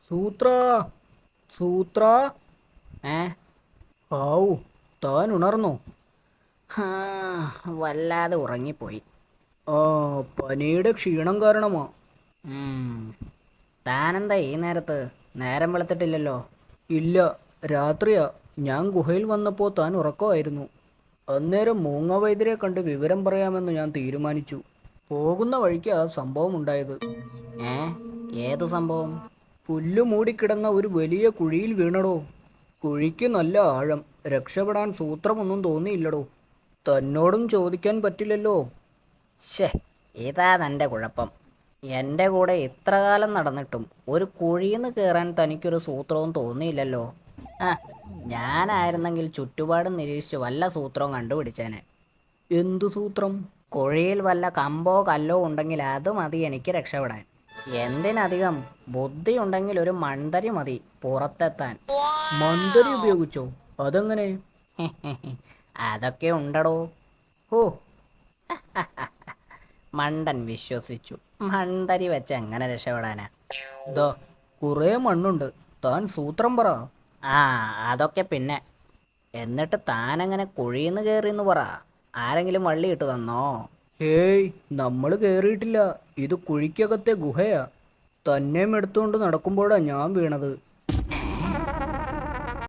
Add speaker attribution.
Speaker 1: സൂത്ര സൂത്ര ഏ ഔ താൻ ഉണർന്നോ?
Speaker 2: ഹാ, വല്ലാതെ ഉറങ്ങിപ്പോയി.
Speaker 1: ആ, പനിയുടെ ക്ഷീണം കാരണമാ.
Speaker 2: ഉം. താനെന്താ ഈ നേരത്ത്? നേരം വെളുത്തിട്ടില്ലല്ലോ.
Speaker 1: ഇല്ല, രാത്രിയാ. ഞാൻ ഗുഹയിൽ വന്നപ്പോൾ താൻ ഉറക്കമായിരുന്നു. അന്നേരം മൂങ്ങ വൈദ്യരെ കണ്ട് വിവരം പറയാമെന്ന് ഞാൻ തീരുമാനിച്ചു. പോകുന്ന വഴിക്ക് ആ സംഭവം ഉണ്ടായത്.
Speaker 2: ഏ ഏതു സംഭവം?
Speaker 1: പുല്ലു മൂടിക്കിടന്ന ഒരു വലിയ കുഴിയിൽ വീണടോ. കുഴിക്ക് നല്ല ആഴം. രക്ഷപ്പെടാൻ സൂത്രമൊന്നും തോന്നിയില്ലടോ. തന്നോടും ചോദിക്കാൻ പറ്റില്ലല്ലോ.
Speaker 2: ശേ, ഇതാ തൻ്റെ കുഴപ്പം. എൻ്റെ കൂടെ ഇത്ര കാലം നടന്നിട്ടും ഒരു കുഴിന്ന് കയറാൻ തനിക്കൊരു സൂത്രവും തോന്നിയില്ലല്ലോ. ആ, ഞാനായിരുന്നെങ്കിൽ ചുറ്റുപാടും നിരീക്ഷിച്ച് വല്ല സൂത്രവും കണ്ടുപിടിച്ചേനെ.
Speaker 1: എന്തു സൂത്രം?
Speaker 2: കുഴിയിൽ വല്ല കമ്പോ കല്ലോ ഉണ്ടെങ്കിൽ അത് മതി എനിക്ക് രക്ഷപ്പെടാൻ. എന്തിനധികം, ബുദ്ധി ഉണ്ടെങ്കിൽ ഒരു മൺതരി മതി പുറത്തെത്താൻ.
Speaker 1: മന്ദരി ഉപയോഗിച്ചോ? അതെങ്ങനെ?
Speaker 2: അതൊക്കെ ഉണ്ടടോ.
Speaker 1: ഓ,
Speaker 2: മണ്ടൻ വിശ്വസിച്ചു. മൺതരി വെച്ച് എങ്ങനെ രക്ഷപ്പെടാനാ?
Speaker 1: ദാ കുറേ മണ്ണുണ്ട്. താൻ സൂത്രം പറ.
Speaker 2: ആ, അതൊക്കെ പിന്നെ. എന്നിട്ട് താനങ്ങനെ കുഴിന്ന് കയറിയെന്ന് പറ. ആരെങ്കിലും വള്ളി ഇട്ടു തന്നോ?
Speaker 1: ഹേയ്, നമ്മൾ കേറിയിട്ടില്ല. ഇത് കുഴിക്കകത്തെ ഗുഹയാ. തന്നെയും എടുത്തുകൊണ്ട് നടക്കുമ്പോഴാ ഞാൻ വീണത്.